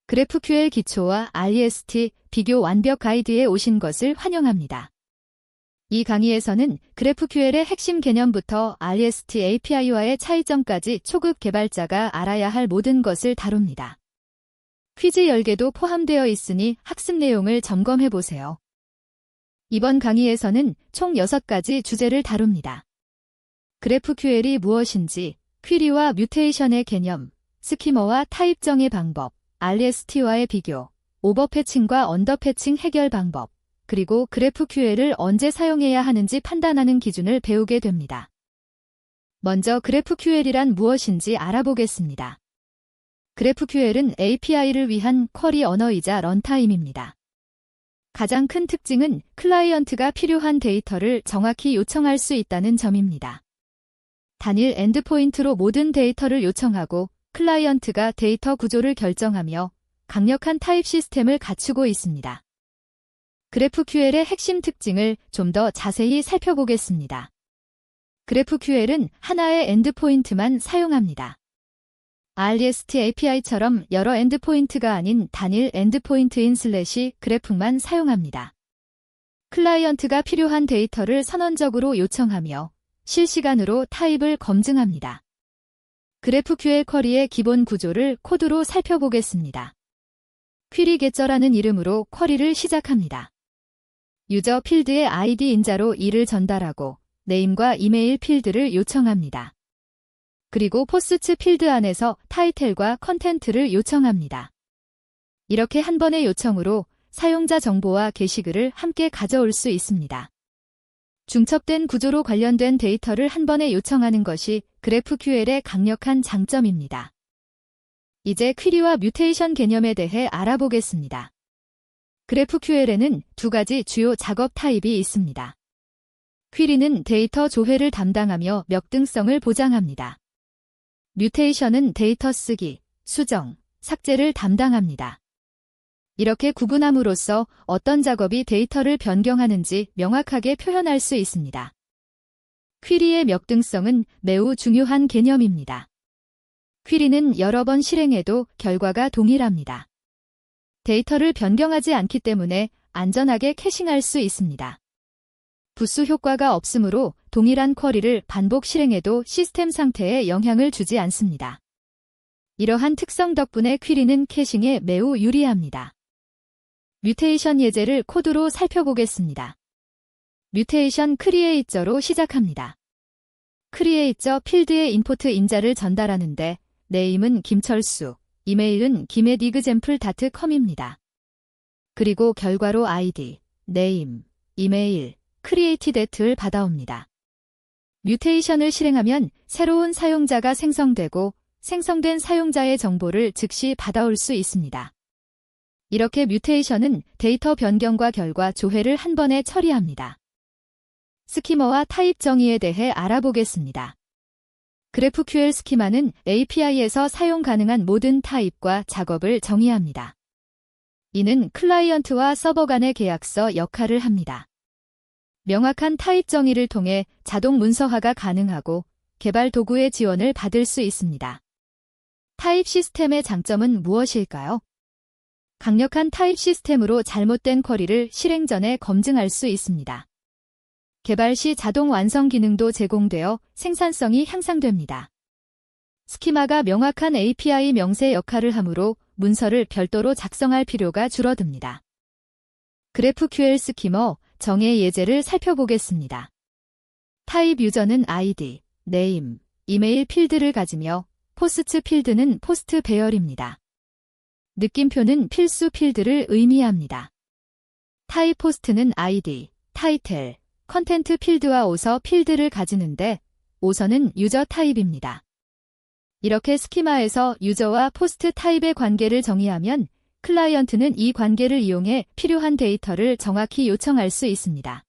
GraphQL 기초와 REST 비교 완벽 가이드에 오신 것을 환영합니다. 이 강의에서는 GraphQL의 핵심 개념부터 REST API와의 차이점까지 초급 개발자가 알아야 할 모든 것을 다룹니다. 퀴즈 10개도 포함되어 있으니 학습 내용을 점검해보세요. 이번 강의에서는 총 6가지 주제를 다룹니다. GraphQL이 무엇인지, 퀴리와 뮤테이션의 개념, 스키머와 타입 정의 방법, REST와의 비교, 오버패칭과 언더패칭 해결 방법, 그리고 GraphQL을 언제 사용해야 하는지 판단하는 기준을 배우게 됩니다. 먼저 GraphQL이란 무엇인지 알아보겠습니다. GraphQL은 API를 위한 쿼리 언어이자 런타임입니다. 가장 큰 특징은 클라이언트가 필요한 데이터를 정확히 요청할 수 있다는 점입니다. 단일 엔드포인트로 모든 데이터를 요청하고 클라이언트가 데이터 구조를 결정하며 강력한 타입 시스템을 갖추고 있습니다. GraphQL의 핵심 특징을 좀 더 자세히 살펴보겠습니다. GraphQL은 하나의 엔드포인트만 사용합니다. REST API처럼 여러 엔드포인트가 아닌 단일 엔드포인트인 /graph만 사용합니다. 클라이언트가 필요한 데이터를 선언적으로 요청하며 실시간으로 타입을 검증합니다. GraphQL 쿼리의 기본 구조를 코드로 살펴보겠습니다. 퀴리 get라는 이름으로 쿼리를 시작합니다. 유저 필드의 ID 인자로 이를 전달하고 네임과 이메일 필드를 요청합니다. 그리고 포스트 필드 안에서 타이틀과 컨텐트를 요청합니다. 이렇게 한 번의 요청으로 사용자 정보와 게시글을 함께 가져올 수 있습니다. 중첩된 구조로 관련된 데이터를 한 번에 요청하는 것이 GraphQL의 강력한 장점입니다. 이제 퀴리와 뮤테이션 개념에 대해 알아보겠습니다. GraphQL에는 두 가지 주요 작업 타입이 있습니다. 퀴리는 데이터 조회를 담당하며 명등성을 보장합니다. 뮤테이션은 데이터 쓰기, 수정, 삭제를 담당합니다. 이렇게 구분함으로써 어떤 작업이 데이터를 변경하는지 명확하게 표현할 수 있습니다. 퀴리의 명등성은 매우 중요한 개념입니다. 퀴리는 여러 번 실행해도 결과가 동일합니다. 데이터를 변경하지 않기 때문에 안전하게 캐싱할 수 있습니다. 부수 효과가 없으므로 동일한 쿼리를 반복 실행해도 시스템 상태에 영향을 주지 않습니다. 이러한 특성 덕분에 퀴리는 캐싱에 매우 유리합니다. 뮤테이션 예제를 코드로 살펴보겠습니다. 뮤테이션 크리에이터로 시작합니다. 크리에이터 필드에 인포트 인자를 전달하는데 네임은 김철수, 이메일은 김@example.com입니다. 그리고 결과로 ID, 네임, 이메일, created를 받아옵니다. 뮤테이션을 실행하면 새로운 사용자가 생성되고 생성된 사용자의 정보를 즉시 받아올 수 있습니다. 이렇게 뮤테이션은 데이터 변경과 결과 조회를 한 번에 처리합니다. 스키머와 타입 정의에 대해 알아보겠습니다. GraphQL 스키마는 API에서 사용 가능한 모든 타입과 작업을 정의합니다. 이는 클라이언트와 서버 간의 계약서 역할을 합니다. 명확한 타입 정의를 통해 자동 문서화가 가능하고 개발 도구의 지원을 받을 수 있습니다. 타입 시스템의 장점은 무엇일까요? 강력한 타입 시스템으로 잘못된 쿼리를 실행 전에 검증할 수 있습니다. 개발 시 자동 완성 기능도 제공되어 생산성이 향상됩니다. 스키마가 명확한 API 명세 역할을 하므로 문서를 별도로 작성할 필요가 줄어듭니다. GraphQL 스키머 정의 예제를 살펴보겠습니다. 타입 유저는 ID, 네임, 이메일 필드를 가지며 포스트 필드는 포스트 배열입니다. 느낌표는 필수 필드를 의미합니다. 타입 포스트는 ID, 타이틀, 컨텐트 필드와 오서 필드를 가지는데 오서는 유저 타입입니다. 이렇게 스키마에서 유저와 포스트 타입의 관계를 정의하면 클라이언트는 이 관계를 이용해 필요한 데이터를 정확히 요청할 수 있습니다.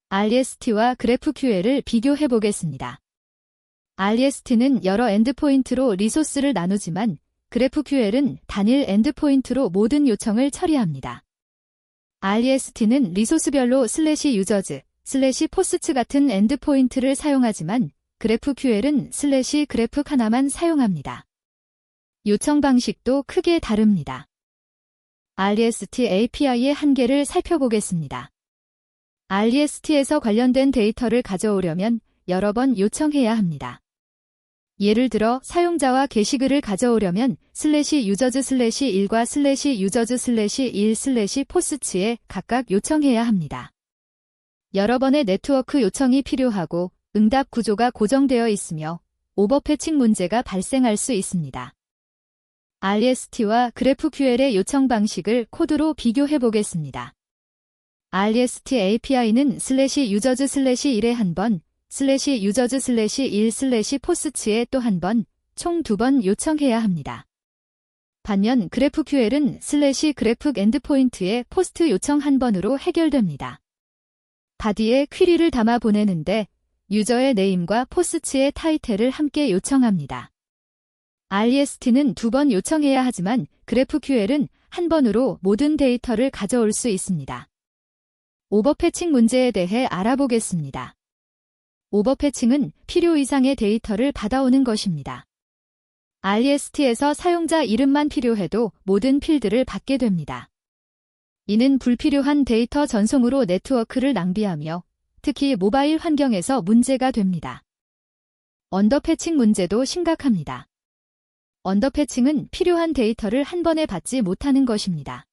REST와 GraphQL을 비교해 보겠습니다. REST는 여러 엔드포인트로 리소스를 나누지만 GraphQL은 단일 엔드포인트로 모든 요청을 처리합니다. REST는 리소스별로 /users, /posts 같은 엔드포인트를 사용하지만 GraphQL은 /graph 하나만 사용합니다. 요청 방식도 크게 다릅니다. REST API의 한계를 살펴보겠습니다. REST에서 관련된 데이터를 가져오려면 여러 번 요청해야 합니다. 예를 들어 사용자와 게시글을 가져오려면 /users/1과 /users/1/posts 각각 요청해야 합니다. 여러 번의 네트워크 요청이 필요하고 응답 구조가 고정되어 있으며 오버패칭 문제가 발생할 수 있습니다. REST와 GraphQL의 요청 방식을 코드로 비교해 보겠습니다. REST API는 /users/1에 한 번, /users/1/posts에 또 한 번, 총 2번 요청해야 합니다. 반면 GraphQL은 /graph endpoint에 포스트 요청 한 번으로 해결됩니다. 바디에 퀴리를 담아 보내는데 유저의 네임과 포스트의 타이틀을 함께 요청합니다. REST는 2번 요청해야 하지만 GraphQL은 한 번으로 모든 데이터를 가져올 수 있습니다. 오버패칭 문제에 대해 알아보겠습니다. 오버패칭은 필요 이상의 데이터를 받아오는 것입니다. REST에서 사용자 이름만 필요해도 모든 필드를 받게 됩니다. 이는 불필요한 데이터 전송으로 네트워크를 낭비하며 특히 모바일 환경에서 문제가 됩니다. 언더패칭 문제도 심각합니다. 언더패칭은 필요한 데이터를 한 번에 받지 못하는 것입니다.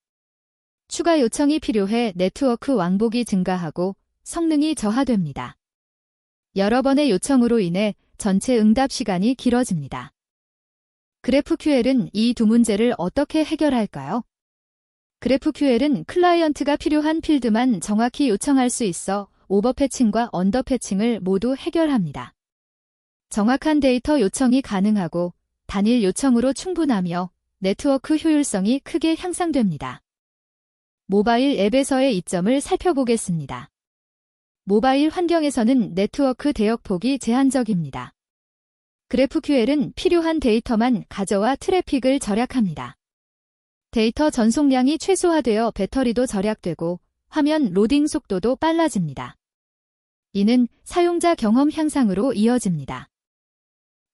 추가 요청이 필요해 네트워크 왕복이 증가하고 성능이 저하됩니다. 여러 번의 요청으로 인해 전체 응답 시간이 길어집니다. GraphQL은 이 두 문제를 어떻게 해결할까요? GraphQL은 클라이언트가 필요한 필드만 정확히 요청할 수 있어 오버패칭과 언더패칭을 모두 해결합니다. 정확한 데이터 요청이 가능하고 단일 요청으로 충분하며 네트워크 효율성이 크게 향상됩니다. 모바일 앱에서의 이점을 살펴보겠습니다. 모바일 환경에서는 네트워크 대역폭이 제한적입니다. GraphQL은 필요한 데이터만 가져와 트래픽을 절약합니다. 데이터 전송량이 최소화되어 배터리도 절약되고 화면 로딩 속도도 빨라집니다. 이는 사용자 경험 향상으로 이어집니다.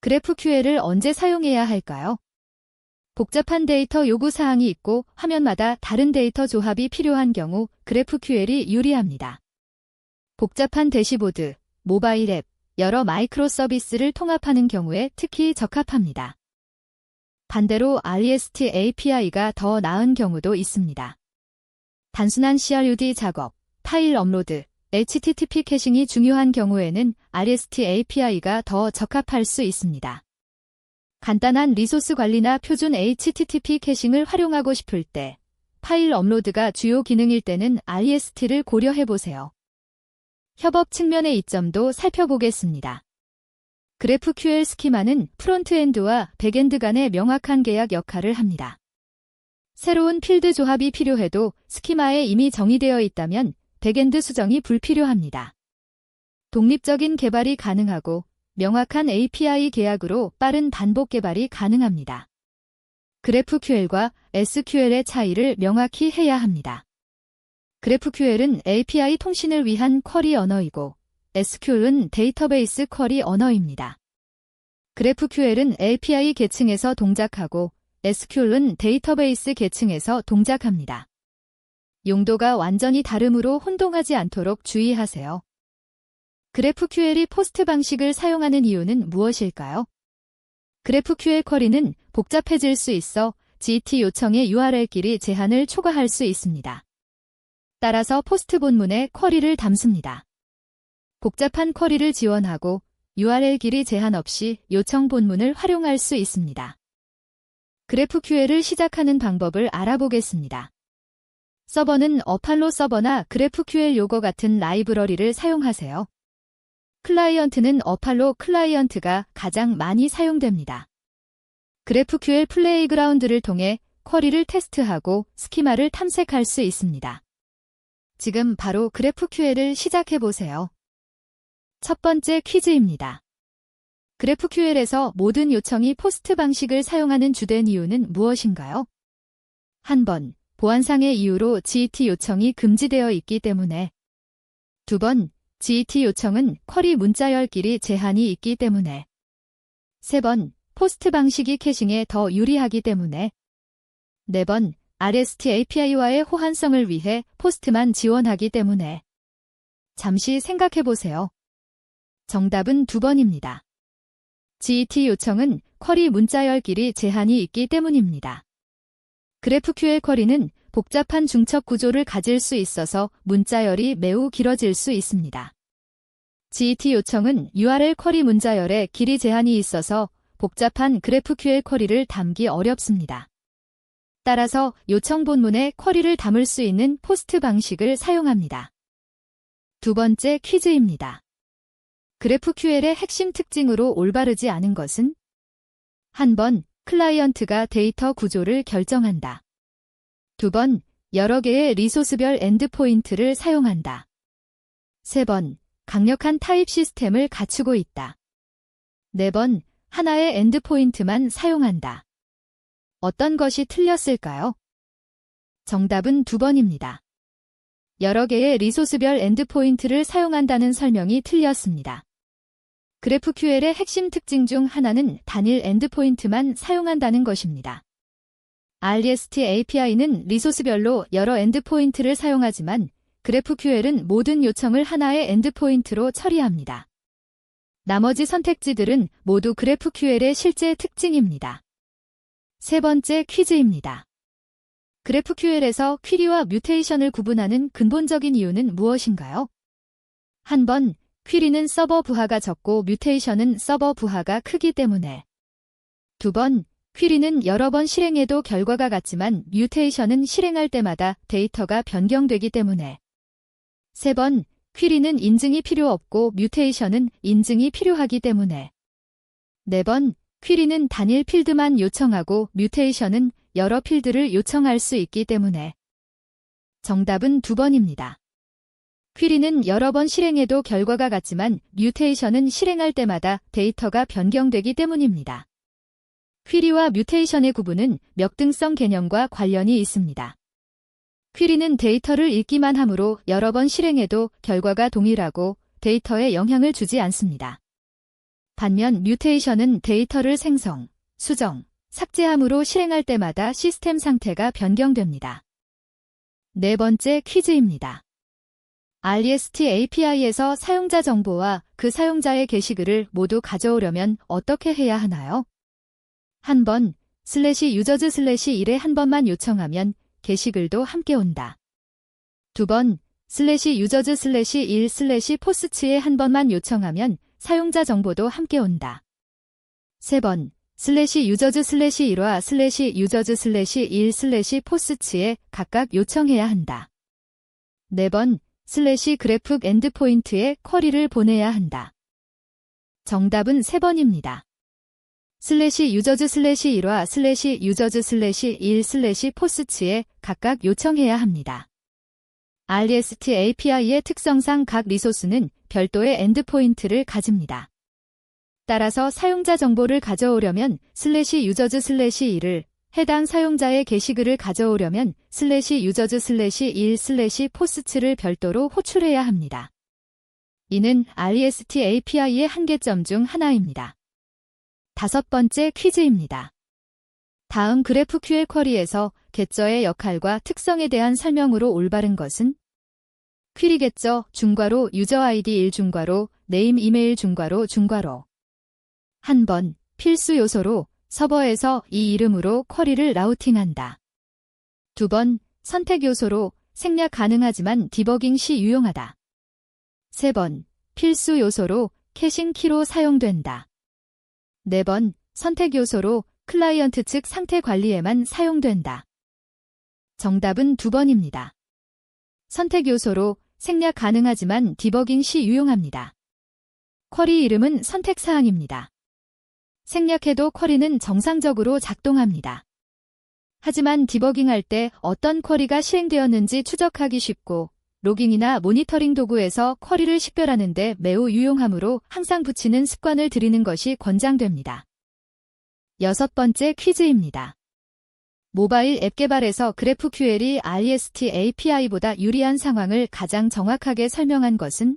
GraphQL을 언제 사용해야 할까요? 복잡한 데이터 요구 사항이 있고 화면마다 다른 데이터 조합이 필요한 경우 GraphQL이 유리합니다. 복잡한 대시보드, 모바일 앱, 여러 마이크로 서비스를 통합하는 경우에 특히 적합합니다. 반대로 REST API가 더 나은 경우도 있습니다. 단순한 CRUD 작업, 파일 업로드, HTTP 캐싱이 중요한 경우에는 REST API가 더 적합할 수 있습니다. 간단한 리소스 관리나 표준 HTTP 캐싱을 활용하고 싶을 때, 파일 업로드가 주요 기능일 때는 REST를 고려해보세요. 협업 측면의 이점도 살펴보겠습니다. GraphQL 스키마는 프론트엔드와 백엔드 간의 명확한 계약 역할을 합니다. 새로운 필드 조합이 필요해도 스키마에 이미 정의되어 있다면 백엔드 수정이 불필요합니다. 독립적인 개발이 가능하고 명확한 API 계약으로 빠른 반복 개발이 가능합니다. GraphQL과 SQL의 차이를 명확히 해야 합니다. GraphQL은 API 통신을 위한 쿼리 언어이고 SQL은 데이터베이스 쿼리 언어입니다. GraphQL은 API 계층에서 동작하고 SQL은 데이터베이스 계층에서 동작합니다. 용도가 완전히 다르므로 혼동하지 않도록 주의하세요. GraphQL이 포스트 방식을 사용하는 이유는 무엇일까요? GraphQL 쿼리는 복잡해질 수 있어 GT 요청의 URL끼리 제한을 초과할 수 있습니다. 따라서 포스트 본문에 쿼리를 담습니다. 복잡한 쿼리를 지원하고 URL 길이 제한 없이 요청 본문을 활용할 수 있습니다. GraphQL을 시작하는 방법을 알아보겠습니다. 서버는 어팔로 서버나 GraphQL 요거 같은 라이브러리를 사용하세요. 클라이언트는 어팔로 클라이언트가 가장 많이 사용됩니다. GraphQL 플레이그라운드를 통해 쿼리를 테스트하고 스키마를 탐색할 수 있습니다. 지금 바로 GraphQL을 시작해보세요. 첫 번째 퀴즈입니다. GraphQL에서 모든 요청이 포스트 방식을 사용하는 주된 이유는 무엇인가요? 1번, 보안상의 이유로 GT 요청이 금지되어 있기 때문에. 2번, GT 요청은 쿼리 문자열끼리 제한이 있기 때문에. 3번, 포스트 방식이 캐싱에 더 유리하기 때문에. 4번, REST API와의 호환성을 위해 포스트만 지원하기 때문에. 잠시 생각해보세요. 정답은 2번입니다. GET 요청은 쿼리 문자열 길이 제한이 있기 때문입니다. GraphQL 쿼리는 복잡한 중첩 구조를 가질 수 있어서 문자열이 매우 길어질 수 있습니다. GET 요청은 URL 쿼리 문자열에 길이 제한이 있어서 복잡한 GraphQL 쿼리를 담기 어렵습니다. 따라서 요청 본문에 쿼리를 담을 수 있는 포스트 방식을 사용합니다. 2번째 퀴즈입니다. GraphQL의 핵심 특징으로 올바르지 않은 것은? 한 번, 클라이언트가 데이터 구조를 결정한다. 2번, 여러 개의 리소스별 엔드포인트를 사용한다. 3번, 강력한 타입 시스템을 갖추고 있다. 4번, 하나의 엔드포인트만 사용한다. 어떤 것이 틀렸을까요? 정답은 2번입니다. 여러 개의 리소스별 엔드포인트를 사용한다는 설명이 틀렸습니다. GraphQL의 핵심 특징 중 하나는 단일 엔드포인트만 사용한다는 것입니다. REST API는 리소스별로 여러 엔드포인트를 사용하지만 GraphQL은 모든 요청을 하나의 엔드포인트로 처리합니다. 나머지 선택지들은 모두 GraphQL의 실제 특징입니다. 3번째 퀴즈입니다. GraphQL에서 퀴리와 뮤테이션을 구분하는 근본적인 이유는 무엇인가요? 한 번, 퀴리는 서버 부하가 적고 뮤테이션은 서버 부하가 크기 때문에. 2번, 퀴리는 여러 번 실행해도 결과가 같지만 뮤테이션은 실행할 때마다 데이터가 변경되기 때문에. 3번, 퀴리는 인증이 필요 없고 뮤테이션은 인증이 필요하기 때문에. 4번, 퀴리는 단일 필드만 요청하고 뮤테이션은 여러 필드를 요청할 수 있기 때문에. 정답은 2번입니다. 퀴리는 여러 번 실행해도 결과가 같지만 뮤테이션은 실행할 때마다 데이터가 변경되기 때문입니다. 퀴리와 뮤테이션의 구분은 역등성 개념과 관련이 있습니다. 퀴리는 데이터를 읽기만 하므로 여러 번 실행해도 결과가 동일하고 데이터에 영향을 주지 않습니다. 반면 뮤테이션은 데이터를 생성, 수정, 삭제함으로 실행할 때마다 시스템 상태가 변경됩니다. 4번째 퀴즈입니다. REST API에서 사용자 정보와 그 사용자의 게시글을 모두 가져오려면 어떻게 해야 하나요? 한 번, /users/1에 한 번만 요청하면 게시글도 함께 온다. 2번, /users/1/posts/에 한 번만 요청하면 사용자 정보도 함께 온다. 3번, /users/1과 /users/1/posts/에 각각 요청해야 한다. 4번, /graph 엔드포인트에 쿼리를 보내야 한다. 정답은 3번입니다. /users/1과 /users/1/posts/에 각각 요청해야 합니다. REST API의 특성상 각 리소스는 별도의 엔드포인트를 가집니다. 따라서 사용자 정보를 가져오려면 /users/1을, 해당 사용자의 게시글을 가져오려면 /users/1/post를 별도로 호출해야 합니다. 이는 REST API의 한계점 중 하나입니다. 5번째 퀴즈입니다. 다음 GraphQL 쿼리에서 겟저의 역할과 특성에 대한 설명으로 올바른 것은? 퀴리 겟저 중괄호 유저 아이디 1 중괄호 네임 이메일 중괄호 중괄호. 한 번, 필수 요소로 서버에서 이 이름으로 쿼리를 라우팅한다. 2번, 선택 요소로 생략 가능하지만 디버깅 시 유용하다. 3번, 필수 요소로 캐싱 키로 사용된다. 4번, 선택 요소로 클라이언트 측 상태 관리에만 사용된다. 정답은 2번입니다. 선택 요소로 생략 가능하지만 디버깅 시 유용합니다. 쿼리 이름은 선택사항입니다. 생략해도 쿼리는 정상적으로 작동합니다. 하지만 디버깅할 때 어떤 쿼리가 실행되었는지 추적하기 쉽고 로깅이나 모니터링 도구에서 쿼리를 식별하는 데 매우 유용하므로 항상 붙이는 습관을 들이는 것이 권장됩니다. 6번째 퀴즈입니다. 모바일 앱 개발에서 GraphQL이 REST API보다 유리한 상황을 가장 정확하게 설명한 것은?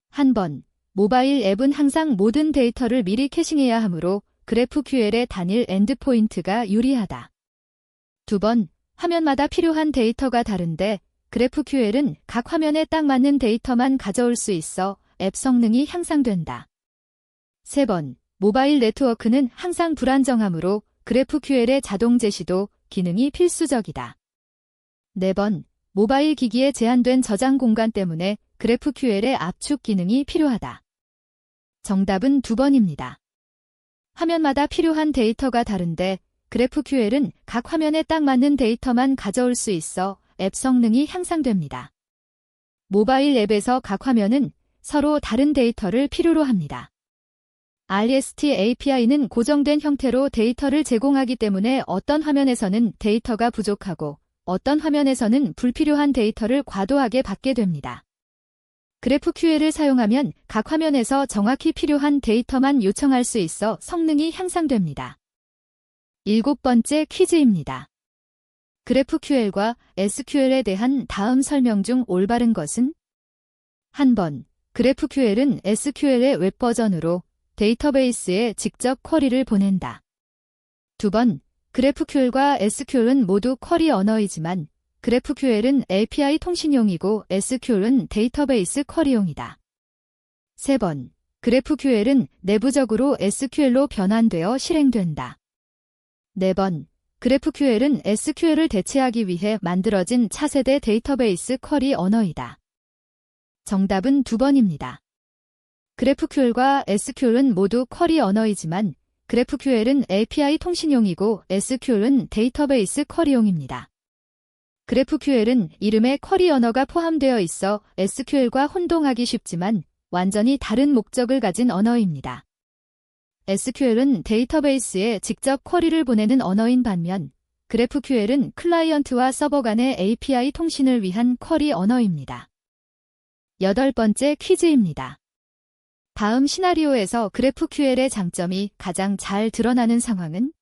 한 번, 모바일 앱은 항상 모든 데이터를 미리 캐싱해야 하므로 GraphQL의 단일 엔드포인트가 유리하다. 2번, 화면마다 필요한 데이터가 다른데 GraphQL은 각 화면에 딱 맞는 데이터만 가져올 수 있어 앱 성능이 향상된다. 3번, 모바일 네트워크는 항상 불안정하므로 GraphQL의 자동 제시도 기능이 필수적이다. 4번, 모바일 기기에 제한된 저장 공간 때문에 GraphQL의 압축 기능이 필요하다. 정답은 2번입니다. 화면마다 필요한 데이터가 다른데 GraphQL은 각 화면에 딱 맞는 데이터만 가져올 수 있어 앱 성능이 향상됩니다. 모바일 앱에서 각 화면은 서로 다른 데이터를 필요로 합니다. REST API는 고정된 형태로 데이터를 제공하기 때문에 어떤 화면에서는 데이터가 부족하고 어떤 화면에서는 불필요한 데이터를 과도하게 받게 됩니다. GraphQL을 사용하면 각 화면에서 정확히 필요한 데이터만 요청할 수 있어 성능이 향상됩니다. 7번째 퀴즈입니다. GraphQL과 SQL에 대한 다음 설명 중 올바른 것은? 한 번, GraphQL은 SQL의 웹버전으로 데이터베이스에 직접 쿼리를 보낸다. 2번, GraphQL과 SQL은 모두 쿼리 언어이지만 GraphQL은 API 통신용이고 SQL은 데이터베이스 쿼리용이다. 3번, GraphQL은 내부적으로 SQL로 변환되어 실행된다. 4번, GraphQL은 SQL을 대체하기 위해 만들어진 차세대 데이터베이스 쿼리 언어이다. 정답은 2번입니다. GraphQL과 SQL은 모두 쿼리 언어이지만 GraphQL은 API 통신용이고 SQL은 데이터베이스 쿼리용입니다. GraphQL은 이름에 쿼리 언어가 포함되어 있어 SQL과 혼동하기 쉽지만 완전히 다른 목적을 가진 언어입니다. SQL은 데이터베이스에 직접 쿼리를 보내는 언어인 반면 GraphQL은 클라이언트와 서버 간의 API 통신을 위한 쿼리 언어입니다. 8번째 퀴즈입니다. 다음 시나리오에서 GraphQL의 장점이 가장 잘 드러나는 상황은?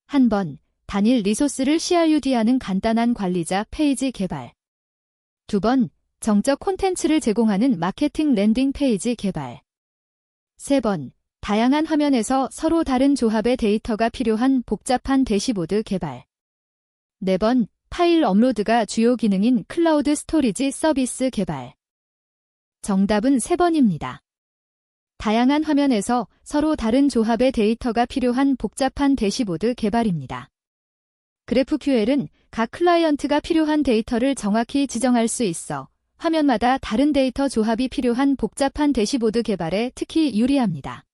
한 번, 단일 리소스를 CRUD하는 간단한 관리자 페이지 개발. 2번, 정적 콘텐츠를 제공하는 마케팅 랜딩 페이지 개발. 3번, 다양한 화면에서 서로 다른 조합의 데이터가 필요한 복잡한 대시보드 개발. 4번, 파일 업로드가 주요 기능인 클라우드 스토리지 서비스 개발. 정답은 3번입니다. 다양한 화면에서 서로 다른 조합의 데이터가 필요한 복잡한 대시보드 개발입니다. GraphQL은 각 클라이언트가 필요한 데이터를 정확히 지정할 수 있어 화면마다 다른 데이터 조합이 필요한 복잡한 대시보드 개발에 특히 유리합니다.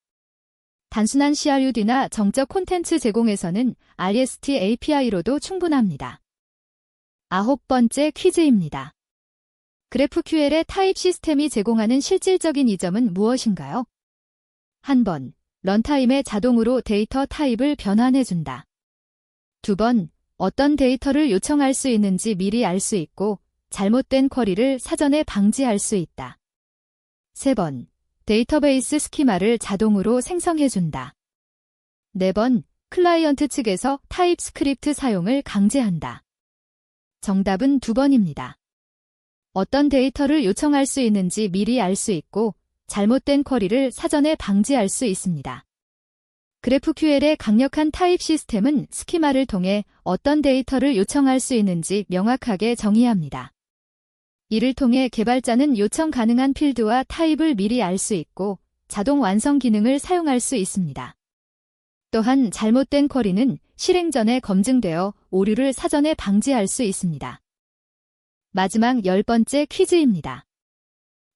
단순한 CRUD나 정적 콘텐츠 제공에서는 REST API로도 충분합니다. 9번째 퀴즈입니다. GraphQL의 타입 시스템이 제공하는 실질적인 이점은 무엇인가요? 한 번, 런타임에 자동으로 데이터 타입을 변환해준다. 2번, 어떤 데이터를 요청할 수 있는지 미리 알 수 있고 잘못된 쿼리를 사전에 방지할 수 있다. 3번, 데이터베이스 스키마를 자동으로 생성해준다. 4번, 클라이언트 측에서 타입스크립트 사용을 강제한다. 정답은 2번입니다. 어떤 데이터를 요청할 수 있는지 미리 알 수 있고 잘못된 쿼리를 사전에 방지할 수 있습니다. GraphQL의 강력한 타입 시스템은 스키마를 통해 어떤 데이터를 요청할 수 있는지 명확하게 정의합니다. 이를 통해 개발자는 요청 가능한 필드와 타입을 미리 알 수 있고 자동 완성 기능을 사용할 수 있습니다. 또한 잘못된 쿼리는 실행 전에 검증되어 오류를 사전에 방지할 수 있습니다. 마지막 10번째 퀴즈입니다.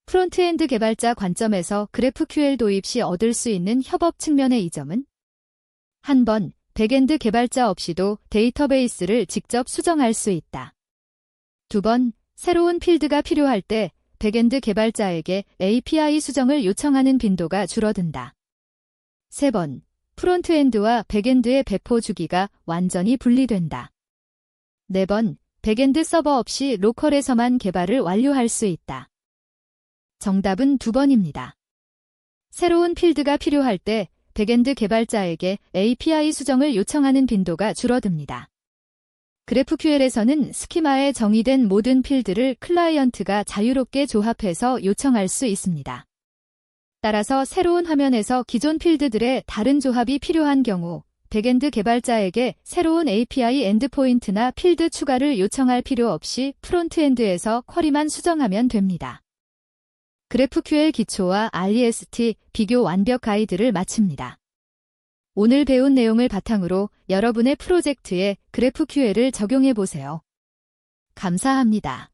프론트엔드 개발자 관점에서 GraphQL 도입 시 얻을 수 있는 협업 측면의 이점은? 한 번, 백엔드 개발자 없이도 데이터베이스를 직접 수정할 수 있다. 2번, 새로운 필드가 필요할 때 백엔드 개발자에게 API 수정을 요청하는 빈도가 줄어든다. 3번, 프론트엔드와 백엔드의 배포 주기가 완전히 분리된다. 4번, 백엔드 서버 없이 로컬에서만 개발을 완료할 수 있다. 정답은 2번입니다. 새로운 필드가 필요할 때 백엔드 개발자에게 API 수정을 요청하는 빈도가 줄어듭니다. GraphQL에서는 스키마에 정의된 모든 필드를 클라이언트가 자유롭게 조합해서 요청할 수 있습니다. 따라서 새로운 화면에서 기존 필드들의 다른 조합이 필요한 경우 백엔드 개발자에게 새로운 API 엔드포인트나 필드 추가를 요청할 필요 없이 프론트엔드에서 쿼리만 수정하면 됩니다. GraphQL 기초와 REST 비교 완벽 가이드를 마칩니다. 오늘 배운 내용을 바탕으로 여러분의 프로젝트에 GraphQL을 적용해 보세요. 감사합니다.